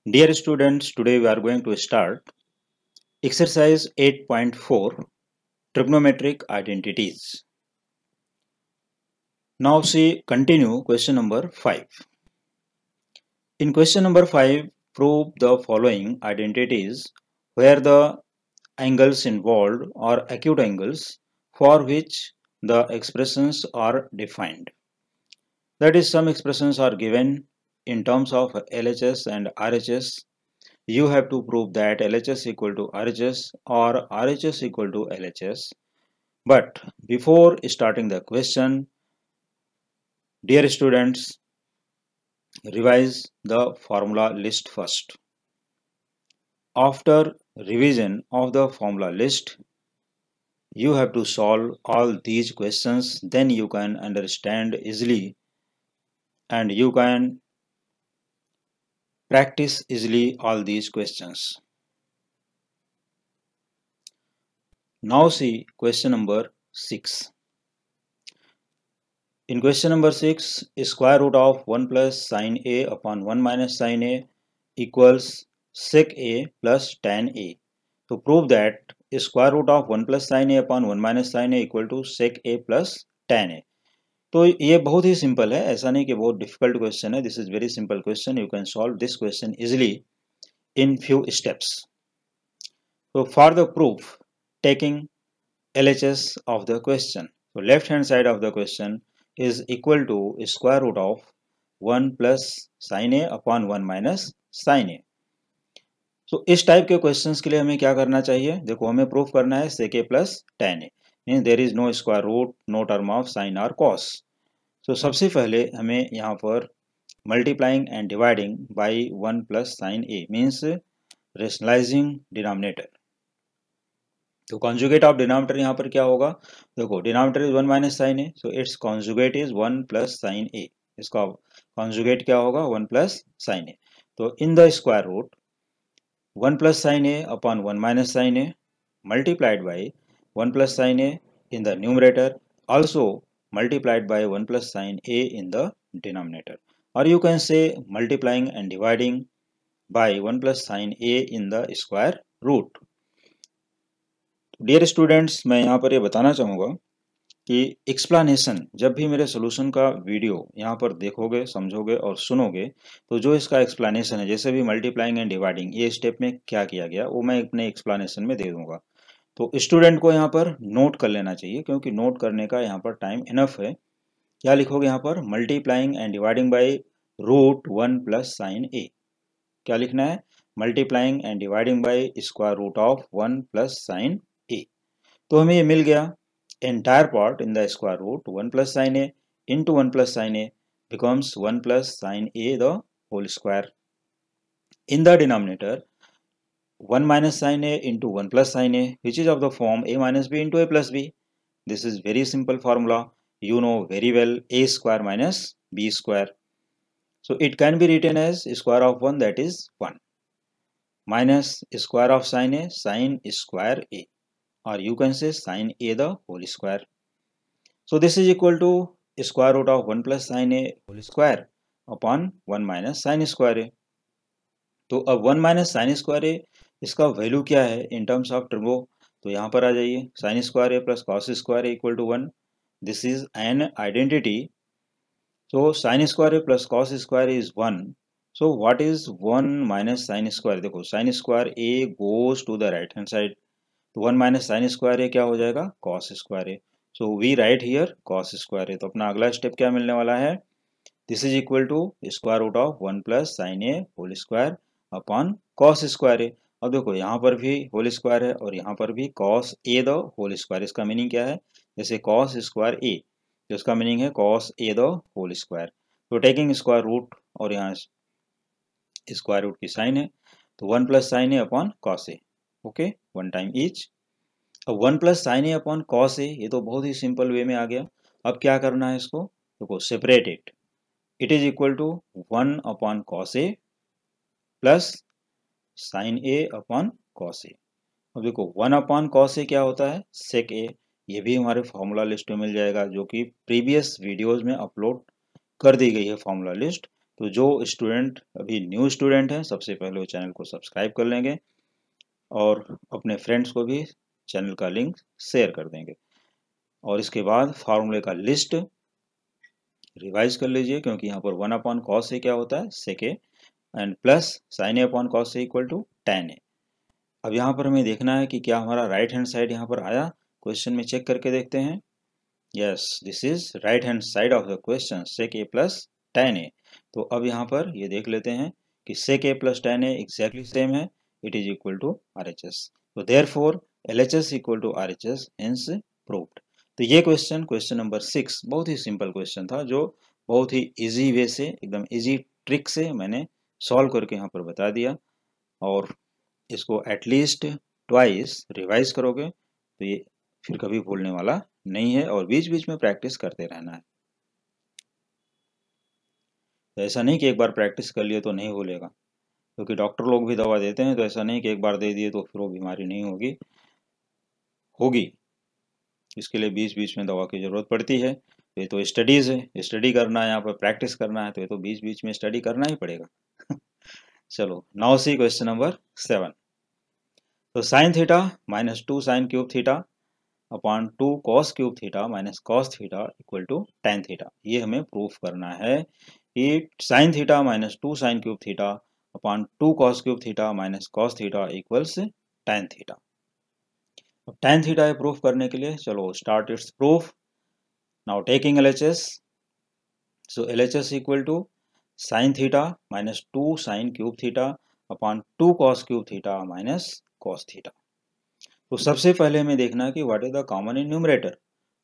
Dear students, today we are going to start exercise 8.4 trigonometric identities. Now see continue question number 5. In question number 5, prove the following identities where the angles involved are acute angles for which the expressions are defined. That is, some expressions are given in terms of LHS and RHS. You have to prove that LHS equal to RHS or RHS equal to LHS. But before starting the question, dear students, revise the formula list first. After revision of the formula list, you have to solve all these questions, then you can understand easily and you can practice easily all these questions. Now see question number 6. In question number 6, square root of 1 plus sine A upon 1 minus sine A equals sec A plus tan A. To prove that square root of 1 plus sine A upon 1 minus sine A equal to sec A plus tan A. तो ये बहुत ही simple है, ऐसा नहीं कि बहुत difficult question है. This is very simple question. You can solve this question easily in few steps. So for the proof, taking LHS of the question. So left hand side of the question is equal to square root of 1 plus sin A upon 1 minus sin A. So इस type के questions के लिए हमें क्या करना चाहिए? देखो, हमें प्रूफ करना है sec A plus tan A. Means there is no square root, no term of sine और कॉस. सो सबसे पहले हमें यहाँ पर multiplying and dividing by 1 plus sine A means rationalising denominator. तो कॉन्जुगेट ऑफ डिनोमिनेटर यहाँ पर क्या होगा? देखो, denominator is 1 minus sine A, so its conjugate is 1 plus sine A. इसका कॉन्जुगेट क्या होगा? 1 प्लस साइन ए. तो in the square root 1 plus sine A upon 1 minus sine A multiplied by 1 plus sine A in the numerator, also multiplied by 1 plus sin A in the denominator, or you can say multiplying and dividing by 1 plus sin A in the square root. Dear students, मैं यहाँ पर ये बताना चाहूँगा कि explanation जब भी मेरे सोल्यूशन का वीडियो यहाँ पर देखोगे, समझोगे और सुनोगे, तो जो इसका एक्सप्लेनेशन है, जैसे भी मल्टीप्लाइंग एंड डिवाइडिंग ये स्टेप में क्या किया गया वो मैं अपने एक्सप्लेनेशन में दे दूंगा. तो स्टूडेंट को यहाँ पर नोट कर लेना चाहिए, क्योंकि नोट करने का यहाँ पर टाइम इनफ है. क्या लिखोगे यहाँ पर? Multiplying and dividing by root 1 plus sine A. क्या लिखना है? Multiplying and dividing by square root of 1 plus sine A. तो हमें ये मिल गया entire part in the square root 1 plus sin A into 1 plus sin A becomes 1 plus sin A the whole square. In the denominator 1 minus sin A into 1 plus sin A, which is of the form A minus B into A plus B. This is very simple formula. You know very well, A square minus B square. So it can be written as square of 1, that is 1, minus square of sin A, sin square A, or you can say sin A the whole square. So this is equal to square root of 1 plus sin A whole square upon 1 minus sin square A. तो अब 1 minus sine square ए इसका value क्या है इन terms of trigo? तो यहाँ पर आ जाइए, sine square A plus cos square A equal to 1. This is an identity. So sine square A plus cos square is 1. So what is 1 minus sine square? देखो, sine square A goes to the right hand side, तो 1 minus sine square A क्या हो जाएगा? Cos square A. So we write here cos square A. तो अपना अगला step क्या मिलने वाला है? This is equal to square root of 1 plus sine A whole square upon cos square A. अब देखो, यहाँ पर भी होल स्क्वायर है और यहाँ पर भी cos A the whole square. इसका मीनिंग क्या है? जैसे कॉस स्क्वायर ए, तो इसका मीनिंग है cos A the whole square. तो टेकिंग स्क्वायर रूट और यहाँ स्क्वायर रूट की साइन है, तो 1 plus sine A upon cos A. Okay, 1 time each. अब 1 plus sine A upon cos A, ये तो बहुत ही सिंपल वे में आ गया. अब क्या करना है इसको? देखो, separate it. It is equal to 1 upon cos A plus sine A upon cos A. अब देखो, 1 अपॉन कॉस ए क्या होता है? सेक ए. ये भी हमारे फॉर्मूला लिस्ट में मिल जाएगा, जो कि प्रीवियस वीडियोस में अपलोड कर दी गई है फॉर्मूला लिस्ट. तो जो स्टूडेंट अभी न्यू स्टूडेंट हैं सबसे पहले वो चैनल को सब्सक्राइब कर लेंगे और अपने फ्रेंड्स को भी चैनल का लिंक शेयर कर देंगे। और इसके बाद फार्मूले का लिस्ट रिवाइज कर लीजिए, क्योंकि यहाँ पर 1/cos से क्या होता है sec a and plus sin a/cos से इक्वल टू tan a। अब यहाँ पर हमें देखना है कि क्या हमारा राइट हैंड साइड यहाँ पर आया, क्वेश्चन में चेक करके देखते हैं। Yes, this is right hand side of the question, sec a plus tan a। तो अब यहाँ पर ये देख लेते हैं कि sec a plus tan a exactly same है, it is equal to RHS। तो therefore LHS equal to RHS, hence proved. तो ये क्वेश्चन नंबर 6 बहुत ही सिंपल क्वेश्चन था, जो बहुत ही इजी वे से, एकदम इजी ट्रिक से मैंने सॉल्व करके यहाँ पर बता दिया। और इसको एटलीस्ट ट्वाइस रिवाइज करोगे तो ये फिर कभी भूलने वाला नहीं है, और बीच बीच में प्रैक्टिस करते रहना है। तो ऐसा नहीं कि एक बार प्रैक्टिस कर लिए तो नहीं भूलेगा, क्योंकि डॉक्टर लोग भी दवा देते हैं, तो ऐसा नहीं कि एक बार दे दिए तो फिर वो बीमारी नहीं होगी। इसके लिए बीच बीच में दवा की ज़रूरत पड़ती है। ये तो स्टडीज़ है, स्टडी करना है, यहाँ पर प्रैक्टिस करना है, तो ये तो बीच बीच में स्टडी करना ही पड़ेगा। चलो, नाउ सी क्वेश्चन नंबर 7। तो sine theta minus 2 sine cube theta upon 2 cos cube theta minus cos theta equal to tan theta. ये हमें प्रूफ करना है कि sine theta minus 2 sine cube theta upon 2 cos cube theta minus cos theta equals tan theta. अब tan theta है proof करने के लिए, चलो start its proof. Now taking LHS, so LHS equal to sine theta minus 2 sine cube theta upon 2 cos cube theta minus cos theta. तो सबसे पहले हमें देखना है कि what is the common in numerator.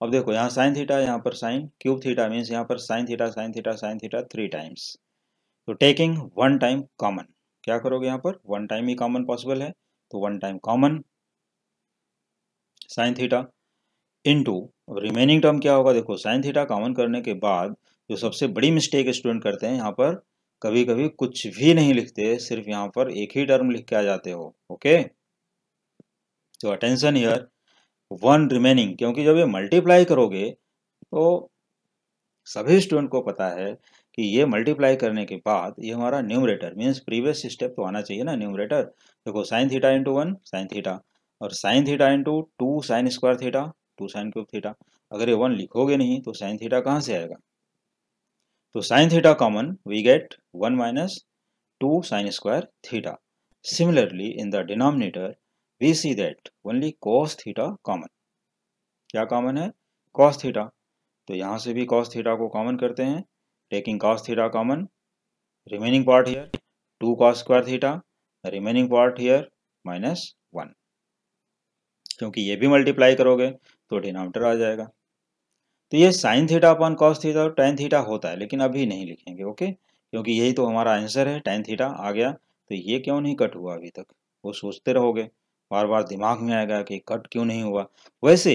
अब देखो, यहाँ साइन थीटा, यहाँ पर साइन क्यूब थीटा, मीन्स यहाँ पर sine theta sine theta sine theta 3 times. तो टेकिंग 1 टाइम कॉमन, क्या करोगे यहाँ पर 1 टाइम ही कॉमन पॉसिबल है, तो 1 time common sine theta into remaining term क्या होगा। देखो, साइन थीटा कॉमन करने के बाद जो सबसे बड़ी मिस्टेक स्टूडेंट करते हैं, यहाँ पर कभी कभी कुछ भी नहीं लिखते, सिर्फ यहाँ पर एक ही टर्म लिख के आ जाते हो। ओके, तो अटेंशन हियर, 1 रिमेनिंग, क्योंकि जब ये मल्टीप्लाई करोगे तो सभी स्टूडेंट को पता है कि ये मल्टीप्लाई करने के बाद ये हमारा न्यूमरेटर, मीन्स प्रीवियस स्टेप तो आना चाहिए ना न्यूमरेटर। देखो, sine theta into 1 sine theta, और sine theta into 2 sine square theta 2 sine cube theta. अगर ये 1 लिखोगे नहीं तो साइन थीटा कहाँ से आएगा। तो sine theta common, we get 1 minus 2 sine square theta. Similarly in the denominator we see that only cos theta common. क्या कॉमन है, cos थीटा। तो यहाँ से भी cos थीटा को कॉमन करते हैं, taking cos theta common, remaining part here 2 cos square theta, remaining part here minus 1, क्योंकि ये भी मल्टीप्लाई करोगे तो डिनोमिनेटर आ जाएगा। तो ये sign theta upon cos theta और tan थीटा होता है, लेकिन अभी नहीं लिखेंगे। ओके, क्योंकि यही तो हमारा आंसर है, tan थीटा आ गया, तो ये क्यों नहीं कट हुआ अभी तक, वो सोचते रहोगे, बार बार दिमाग में आएगा कि कट क्यों नहीं हुआ। वैसे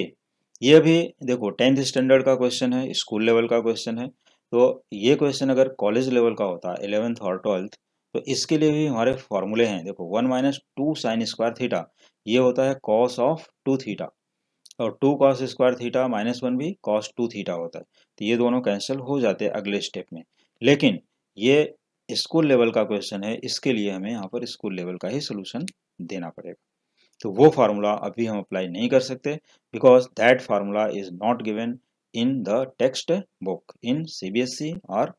ये भी देखो 10th स्टैंडर्ड का क्वेश्चन है, स्कूल लेवल का क्वेश्चन है, तो ये क्वेश्चन अगर कॉलेज लेवल का होता 11th और 12th, तो इसके लिए भी हमारे फॉर्मूले हैं। देखो, 1 माइनस 2 साइन स्क्वायर थीटा, ये होता है कॉस ऑफ 2 थीटा, और 2 कॉस स्क्वायर थीटा माइनस 1 भी कॉस 2 थीटा होता है। तो ये दोनों कैंसिल हो जाते हैं अगले स्टेप में, लेकिन ये स्कूल लेवल का क्वेश्चन है, इसके लिए हमें यहाँ पर स्कूल लेवल का ही सोल्यूशन देना पड़ेगा। तो वो फार्मूला अभी हम अप्लाई नहीं कर सकते, because that formula is not given in the text book in CBSE और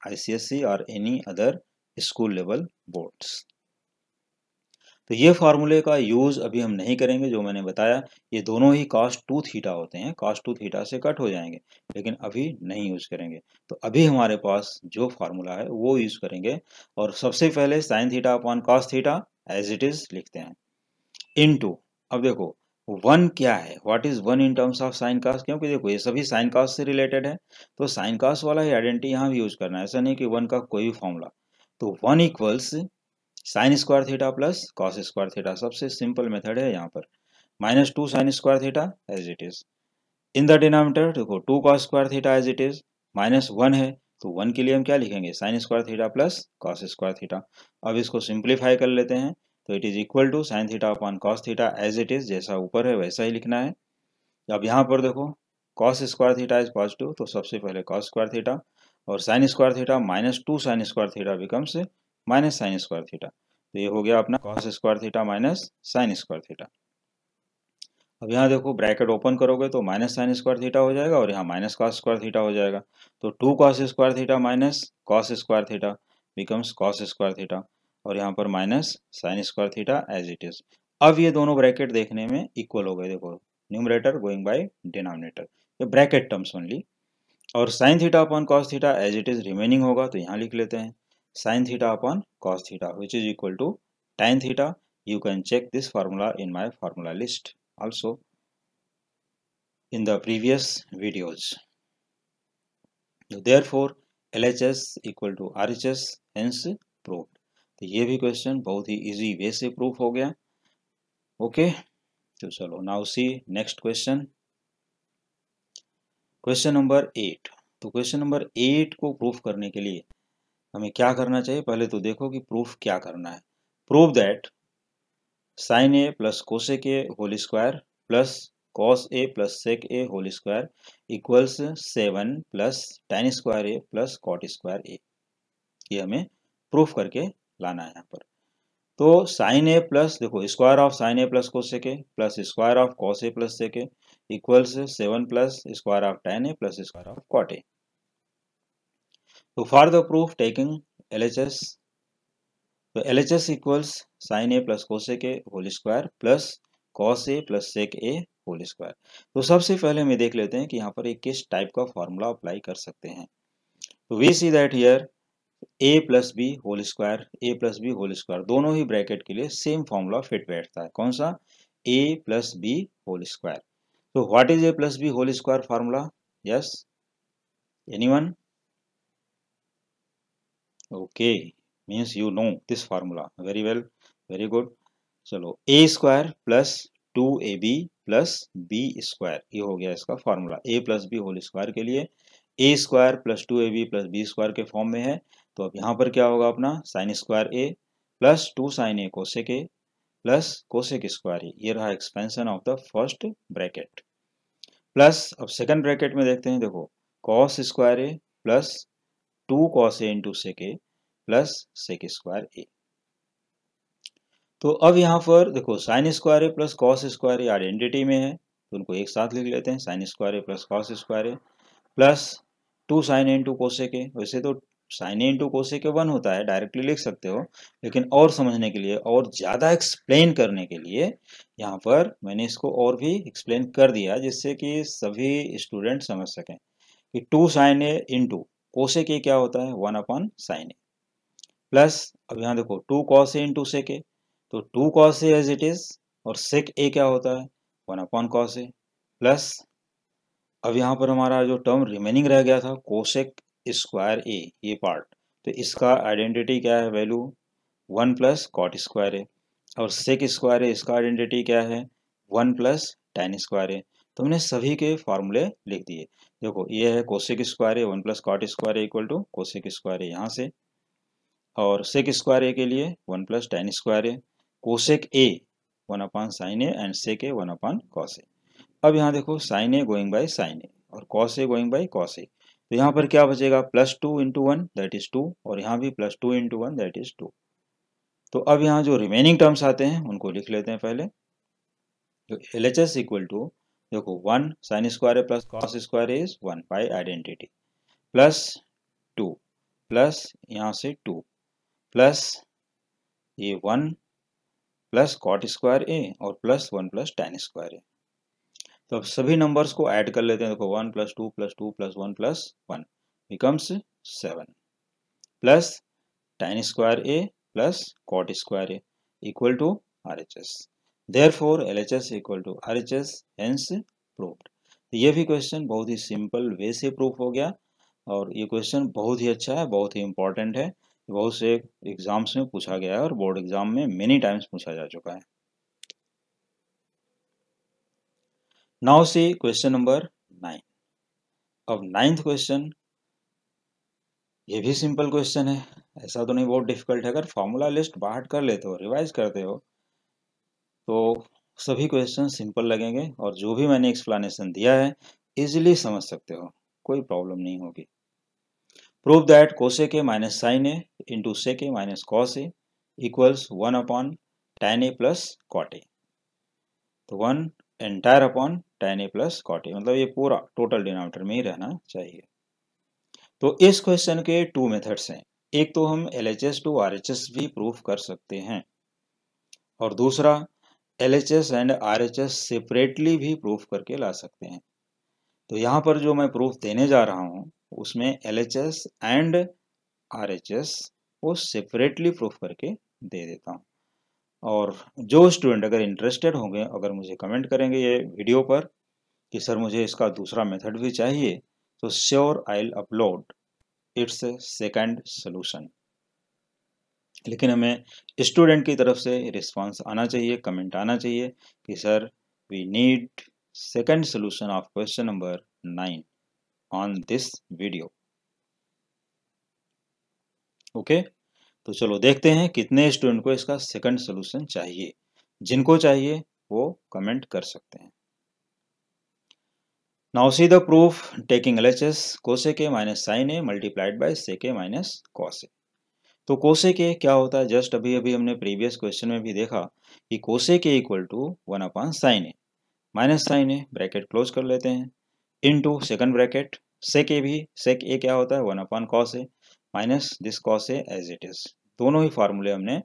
ICSE और any other school level boards. तो ये फार्मूले का यूज अभी हम नहीं करेंगे। जो मैंने बताया, ये दोनों ही cos 2 थीटा होते हैं, cos 2 थीटा से कट हो जाएंगे, लेकिन अभी नहीं यूज करेंगे। तो अभी हमारे पास जो फार्मूला है वो यूज करेंगे, और सबसे पहले sine theta upon cos theta as it is लिखते हैं, इनटू, अब देखो 1 क्या है, what is 1 in terms of sine cos, क्योंकि देखो ये सभी साइन कॉस से रिलेटेड है, तो साइन कॉस वाला ही आइडेंटिटी यहाँ भी यूज करना है, ऐसा नहीं कि 1 का कोई भी फॉर्मूला। तो 1 equals sine square theta plus cos square theta, सबसे सिंपल मेथड है यहाँ पर, minus 2 sine square theta as it is, in the denominator देखो 2 cos square theta as it is, minus 1 है, तो 1 के लिए हम क्या लिखेंगे, sine square theta plus cos square theta. अब इसको सिंप्लीफाई कर लेते हैं, तो it is equal to sine theta upon cos theta as it is, जैसा ऊपर है वैसा ही लिखना है। अब यहाँ पर देखो cos square theta is positive, तो सबसे पहले cos स्क्वायर थीटा, और sign square theta minus 2 sine square theta becomes minus sine square theta. तो ये हो गया अपना cos square theta minus sine square theta. अब यहाँ देखो ब्रैकेट ओपन करोगे तो माइनस साइन स्क्वायर थीटा हो जाएगा और यहाँ माइनस कॉस स्क्वायर थीटा हो जाएगा। तो 2 cos square theta minus cos square theta becomes cos square theta और यहाँ पर minus sine square theta as it is. अब ये दोनों ब्रैकेट देखने में इक्वल हो गए, देखो न्यूमरेटर गोइंग बाय डिनोमिनेटर, ये ब्रैकेट टर्म्स ओनली। और sine theta upon cos theta as it is remaining होगा, तो यहाँ लिख लेते हैं sine theta upon cos theta which is equal to tan theta. You can check this formula in my formula list also in the previous videos. So therefore LHS equal to RHS, hence proved। तो ये भी question बहुत ही easy way से proof हो गया। Okay, तो चलो now see next question, question number 8। तो क्वेश्चन नंबर 8 को प्रूफ करने के लिए हमें क्या करना चाहिए, पहले तो देखो कि प्रूफ क्या करना है। Prove that sine A plus cosec A whole square plus cos A plus sec A whole square equals 7 plus tan square A plus cot square A. ये हमें प्रूफ करके लाना है यहाँ पर। तो साइन ए प्लस देखो square of sine A plus cosec A plus square of cos A plus sec A equals 7 plus square of tan A plus square of cot A. तो for the proof taking LHS, तो LHS equals sine A plus cosec A whole square plus cos A plus sec A whole square. तो सबसे पहले हम देख लेते हैं कि यहाँ पर एक किस टाइप का फॉर्मूला अप्लाई कर सकते हैं। तो we see that here A plus B whole square, A plus B whole square दोनों ही ब्रैकेट के लिए सेम फॉर्मूला फिट बैठता है। कौन सा? A plus B whole square. तो what is A plus B whole square formula? Yes, anyone? Okay, means you know this formula very well, very good। चलो a square plus 2ab plus b square, ये हो गया इसका formula. a plus B whole square के लिए a square plus 2ab plus b square के form में है। तो अब यहाँ पर क्या होगा अपना sine square a plus 2 sine A cosec A plus cosec square A, ये रहा expansion of the first bracket. Plus अब सेकंड ब्रैकेट में देखते हैं, देखो cos square A plus 2 cos A into sec A plus sec square A. तो अब यहाँ पर देखो sine square A plus cos square A identity में है, तो उनको एक साथ लिख लेते हैं sine square A plus cos square A plus 2 sine A into cosec A. वैसे तो sine A into cosec A 1 होता है, डायरेक्टली लिख सकते हो, लेकिन और समझने के लिए और ज़्यादा एक्सप्लेन करने के लिए यहाँ पर मैंने इसको और भी एक्सप्लेन कर दिया, जिससे कि सभी स्टूडेंट समझ सकें कि 2 sine A into cosec A क्या होता है 1 अपॉन साइन ए प्लस अब यहाँ देखो 2 cos A into sec A, तो 2 cos A as it is और सेक ए क्या होता है 1 अपॉन कॉस ए प्लस अब यहाँ पर हमारा जो टर्म रिमेनिंग रह गया था कोसेक स्क्वायर ए, ये पार्ट, तो इसका आइडेंटिटी क्या है value 1 plus cot square A और सेक स्क्वायर ए इसका आइडेंटिटी क्या है 1 प्लस tan स्क्वायर ए। तो हमने सभी के फॉर्मूले लिख दिए। देखो ये है cosec square A 1 plus cot square A equal to cosec square A यहाँ से, और सेक स्क्वायर ए के लिए 1 plus tan square A, cosec A 1 upon sine A and sec A 1 upon cos A. अब यहाँ देखो sine A going by sine A और cos A going by cos A, तो यहाँ पर क्या बचेगा प्लस 2 इंटू 1 दैट इज 2 और यहाँ भी प्लस 2 इंटू 1 दैट इज 2। तो अब यहाँ जो रिमेनिंग टर्म्स आते हैं उनको लिख लेते हैं पहले। तो LHS इक्वल टू देखो 1 sine square A plus cos square A is 1 by identity plus 2 plus यहाँ से 2 प्लस ये 1 प्लस कॉट स्क्वायर ए और plus 1 plus tan square A. तो अब सभी नंबर्स को ऐड कर लेते हैं। देखो 1 plus 2 plus 2 plus 1 plus 1 becomes 7 plus tan square A plus cot square A equal to RHS। Therefore LHS equal to RHS, hence proved. ये भी क्वेश्चन बहुत ही सिंपल वे से प्रूफ हो गया और ये क्वेश्चन बहुत ही अच्छा है, बहुत ही इंपॉर्टेंट है, बहुत से एग्जाम्स में पूछा गया है और बोर्ड एग्जाम में मेनी टाइम्स पूछा जा चुका है। Now see question number 9। अब 9th क्वेश्चन, ये भी सिंपल क्वेश्चन है, ऐसा तो नहीं बहुत डिफिकल्ट है। अगर फॉर्मूला लिस्ट बाहर कर लेते हो, रिवाइज करते हो, तो सभी क्वेश्चन सिंपल लगेंगे और जो भी मैंने एक्सप्लेनेशन दिया है इजीली समझ सकते हो, कोई प्रॉब्लम नहीं होगी। Prove that cosec A minus sine A into sec A minus cos A equals 1 upon tan A plus cot A. तो 1 entire upon tan A plus cot A, मतलब ये पूरा टोटल डिनोमिनेटर में ही रहना चाहिए। तो इस क्वेश्चन के 2 मेथड्स हैं। एक तो हम LHS टू RHS भी प्रूफ कर सकते हैं और दूसरा LHS एंड RHS सेपरेटली भी प्रूफ करके ला सकते हैं। तो यहाँ पर जो मैं प्रूफ देने जा रहा हूँ उसमें LHS एंड RHS वो सेपरेटली प्रूफ करके दे देता हूँ। और जो स्टूडेंट अगर इंटरेस्टेड होंगे, अगर मुझे कमेंट करेंगे ये वीडियो पर कि सर मुझे इसका दूसरा मेथड भी चाहिए, तो sure I will upload it's second solution. लेकिन हमें स्टूडेंट की तरफ से रिस्पांस आना चाहिए, कमेंट आना चाहिए कि sir we need second solution of question number 9 on this video. Okay, तो चलो देखते हैं कितने स्टूडेंट को इसका सेकंड सॉल्यूशन चाहिए। जिनको चाहिए वो कमेंट कर सकते हैं। Now see the proof taking LHS cosec A minus sine A multiplied by sec A minus cos A. तो कोसेक ए क्या होता है, जस्ट अभी अभी हमने प्रीवियस क्वेश्चन में भी देखा कि cosec A equal to 1 upon sine A minus sine A, bracket close कर लेते हैं, into second bracket sec A, भी सेक ए क्या होता है 1 upon cos A minus this cos A as it is. दोनों ही फार्मूले हमने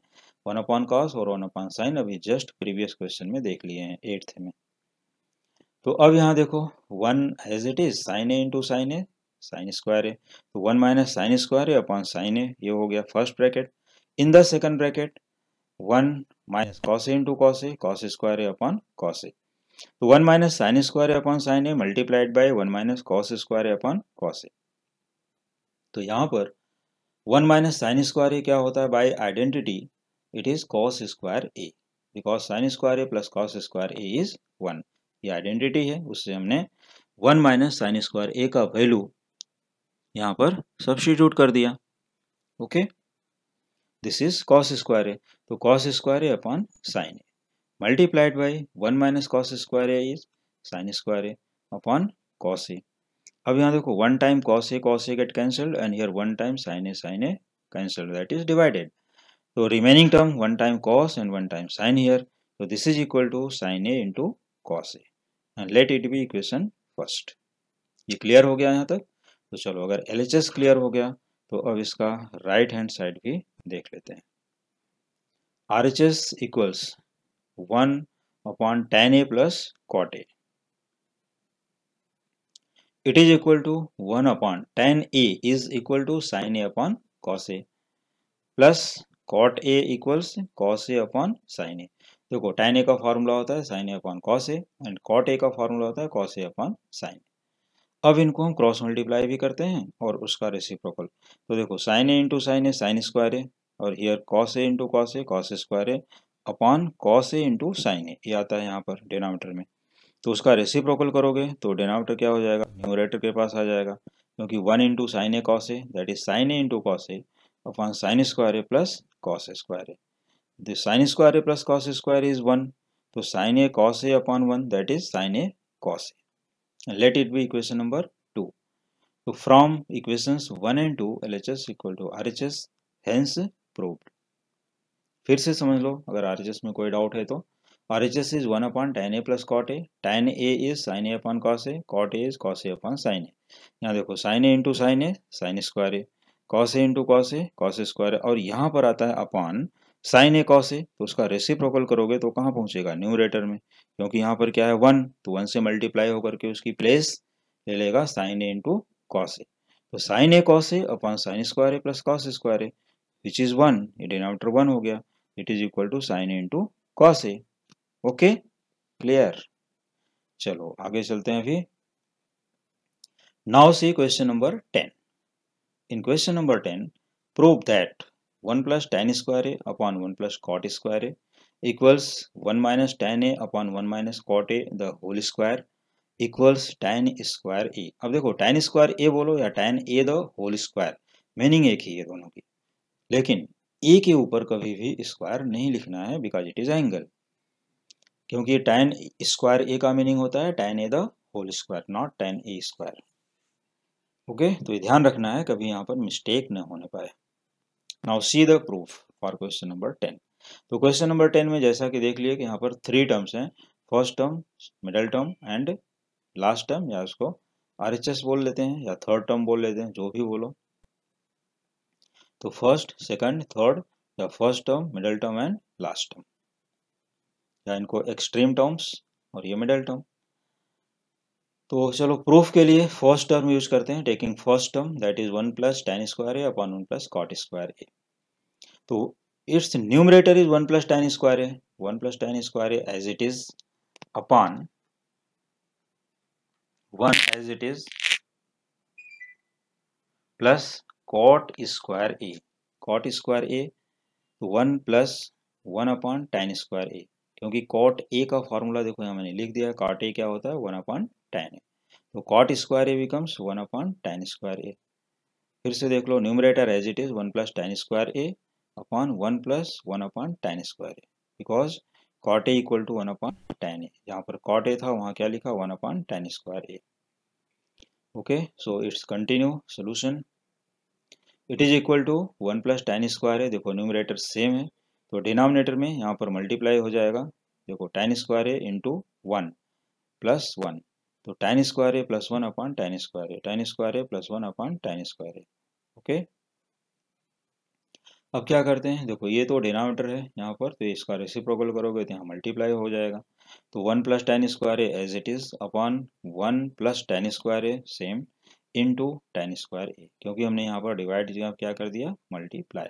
1 अपॉन कॉस और 1 अपॉन साइन अभी जस्ट प्रीवियस क्वेश्चन में देख लिए हैं 8th में। तो अब यहाँ देखो 1 as it is sine A into sine A sine square A, तो 1 minus sine square A upon sine A, ये हो गया first bracket. In the second bracket 1 minus cos A into cos A cos square A upon cos A, तो 1 minus sine square A upon sine A multiplied by 1 minus cos square A upon cos A. तो यहाँ पर 1 minus sine square A क्या होता है by identity, it is cos square A, because sine square A plus cos square A is 1, ये identity है। उससे हमने 1 माइनस साइन स्क्वायर ए का वैल्यू यहाँ पर सब्स्टिट्यूट कर दिया। Okay, this is cos square A, तो cos square A upon sine A multiplied by 1 minus cos square A is sine square A upon cos A. अब यहाँ देखो 1 time cos A get cancelled and here 1 time sine A cancelled, that is divided. तो remaining term 1 time cos and 1 time sine here, तो this is equal to sine A into cos A and let it be equation first. ये clear हो गया यहाँ तक। तो चलो अगर LHS क्लियर हो गया तो अब इसका राइट हैंड साइड भी देख लेते हैं। RHS equals 1 upon tan A plus cot A, it is equal to 1 upon tan A is equal to sine A upon cos A plus cot A equals cos A upon sine A. देखो tan A का formula होता है sine A upon cos A and cot A का formula होता है cos A upon sign. अब इनको हम क्रॉस मल्टीप्लाई भी करते हैं और उसका रेसिप्रोकल। तो देखो sine A into sine A sine square A और here cos A into cos A cos square A upon cos A into sine A, ये आता है यहाँ पर डिनोमिनेटर में। तो उसका रेसिप्रोकल करोगे तो डिनोमिनेटर क्या हो जाएगा, न्यूमरेटर के पास आ जाएगा, क्योंकि 1 into sine A cos A that is sine A into cos A upon sine square A plus cos square A. This sine square A plus cos square is 1, तो sine A cos A upon 1 that is sine A cos A, let it be equation number 2. So from equations 1 and 2 LHS equal to RHS, hence proved. फिर से समझ लो अगर RHS में कोई doubt है तो RHS is 1 upon tan a plus cot a, tan a is sin a upon cos a, cot a is cos a upon sin a। यहाँ देखो sin a into sin a sin square a, cos a into cos a cos square a, और यहाँ पर आता है upon sine A cos A, तो उसका reciprocal करोगे तो कहाँ पहुंचेगा, न्यूमरेटर में, क्योंकि यहाँ पर क्या है 1, तो 1 से मल्टीप्लाई होकर के उसकी प्लेस ले लेगा sine A into cos A. तो sine A cos A upon sine square A plus cos square A which is 1, ये डिनोमिनेटर 1 हो गया, it is equal to sine A into cos A. Okay clear, चलो आगे चलते हैं अभी। Now see question number 10। In question number 10 prove that 1 plus tan square a upon 1 plus cot square a equals 1 minus tan a upon 1 minus cot a the whole square equals tan square a। अब देखो tan square a बोलो या tan a the whole square, meaning एक ही है दोनों की, लेकिन a के ऊपर कभी भी स्क्वायर नहीं लिखना है बिकॉज इट इज एंगल, क्योंकि tan स्क्वायर a का मीनिंग होता है tan a the whole square, not tan a square. Okay, तो ये ध्यान रखना है कभी यहाँ पर मिस्टेक न होने पाए। Now see the proof for question number 10। तो क्वेश्चन नंबर 10 में जैसा कि देख लिए कि यहाँ पर 3 टर्म्स हैं, first term, middle term and last term, या उसको RHS बोल लेते हैं या थर्ड टर्म बोल लेते हैं, जो भी बोलो। तो फर्स्ट, सेकंड, थर्ड, या first term, middle term and last term, या इनको एक्सट्रीम टर्म्स और ये मिडल टर्म। तो चलो प्रूफ के लिए फर्स्ट टर्म यूज करते हैं, taking first term that is 1 plus tan square A upon 1 plus cot square A. तो its numerator is 1 plus tan square A, 1 plus tan square A as it is upon 1 as it is plus cot square A, cot square A, तो 1 plus 1 upon tan square A, क्योंकि cot A का formula देखो यहाँ मैंने लिख दिया, cot A क्या होता है 1 अपॉन tan ए, तो cot square A becomes 1 upon tan square A. फिर से देख लो, numerator as it is 1 plus tan square A upon 1 plus 1 upon tan square A, because cot A equal to 1 upon tan A, जहाँ पर cot A था वहाँ क्या लिखा 1 upon tan square A. Okay, so it's continue solution, it is equal to 1 plus tan square है, देखो numerator same है तो डिनोमिनेटर में यहाँ पर मल्टीप्लाई हो जाएगा, देखो tan स्क्वायर है इंटू 1 प्लस 1, तो tan स्क्वायर है प्लस 1 अपॉन tan स्क्वायर है, tan स्क्वायर है प्लस 1 अपॉन tan स्क्वायर है। ओके, अब क्या करते हैं, देखो ये तो डिनोमिनेटर है यहाँ पर, तो इसका रेसिप्रोकल करोगे तो यहाँ मल्टीप्लाई हो जाएगा, तो 1 प्लस tan स्क्वायर है as it is upon 1 plus tan square है same into tan square A, क्योंकि हमने यहाँ पर डिवाइड क्या कर दिया, मल्टीप्लाई,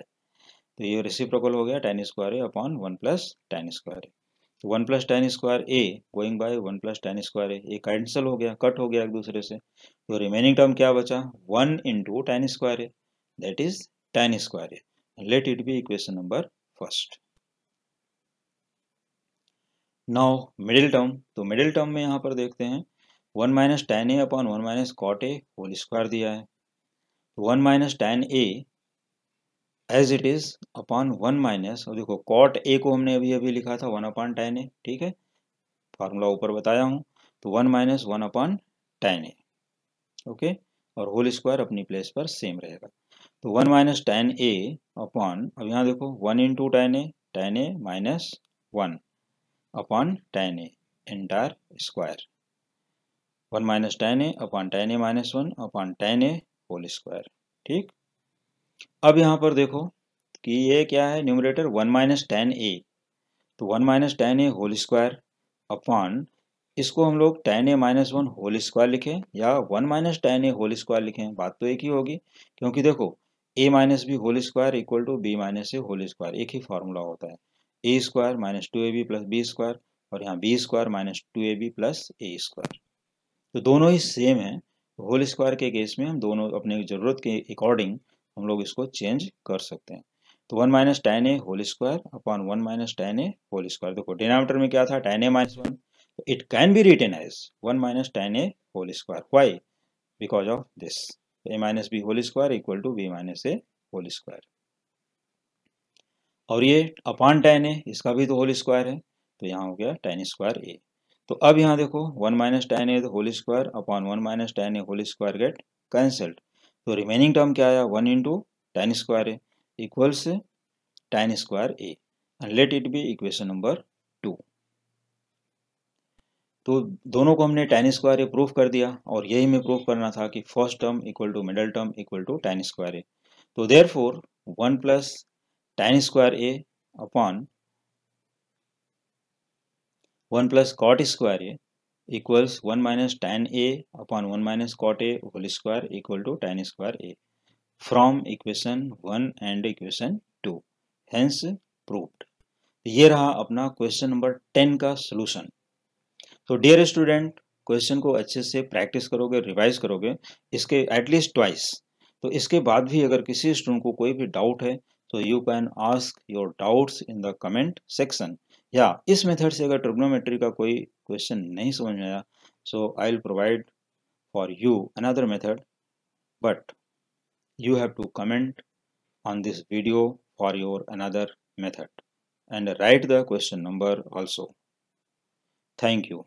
तो ये रेसिप्रोकल हो गया tan square A upon 1 plus tan square A, तो 1 plus tan square A going by 1 plus tan square A, ये कैंसिल हो गया, कट हो गया एक दूसरे से, तो रिमेनिंग टर्म क्या बचा 1 into tan square A, that is tan square A, let it be equation number first. Now middle term, तो middle term में यहाँ पर देखते हैं 1 minus tan A upon 1 minus cot A whole square दिया है, 1 minus tan A as it is upon 1 minus, और देखो कॉट ए को हमने अभी अभी लिखा था 1 अपॉन tan ए, ठीक है, फार्मूला ऊपर बताया हूँ, तो 1 माइनस 1 अपॉन tan ए, ओके, और होल स्क्वायर अपनी प्लेस पर सेम रहेगा, तो 1 माइनस tan ए अपॉन, अब यहाँ देखो 1 into tan A minus 1 upon tan A entire square, 1 minus tan A upon tan A minus 1 upon tan A whole square, ठीक। अब यहाँ पर देखो कि ये क्या है, न्यूमरेटर 1 माइनस tan ए, तो 1 minus tan A whole square upon, इसको हम लोग tan A minus 1 whole square लिखें या 1 minus tan A whole square लिखें, बात तो एक ही होगी, क्योंकि देखो a minus B whole square equal to B minus A whole square, एक ही फॉर्मूला होता है, A square minus 2ab plus B square, और यहाँ B square minus 2ab plus A square, तो दोनों ही सेम है, होल स्क्वायर के केस में हम दोनों अपने ज़रूरत के अकॉर्डिंग हम लोग इसको चेंज कर सकते हैं, तो 1 minus tan A whole square upon 1 minus tan A whole square, देखो डिनोमिनेटर में क्या था tan ए माइनस 1, तो it can be written as 1 minus tan A whole square, why, because of this, a minus B whole square equal to B minus A whole square, और ये upon tan ए इसका भी तो whole square है, तो यहाँ हो गया tan स्क्वायर ए, तो अब यहाँ देखो 1 minus tan A whole square upon 1 minus tan A whole square get cancelled, तो रिमेनिंग टर्म क्या आया 1 into tan square A equals tan square A, and let it be equation number 2। तो दोनों को हमने tan स्क्वायर ए proof कर दिया, और यही हमें प्रूफ करना था कि first term equal to middle term equal to tan square A, तो therefore 1 plus tan square A upon 1 plus cot square A equals 1 minus tan A upon 1 minus cot A whole square equal to tan square A, from equation 1 and equation 2, hence proved. ये रहा अपना question number 10 का solution. तो dear student, question को अच्छे से practice करोगे, revise करोगे इसके एटलीस्ट ट्वाइस, तो इसके बाद भी अगर किसी स्टूडेंट को कोई भी डाउट है तो you can ask your doubts in the comment section, या इस मेथड से अगर ट्रिग्नोमेट्री का कोई क्वेश्चन नहीं समझ में आया, so I will provide for you another method, but you have to comment on this video for your another method and write the question number also. Thank you.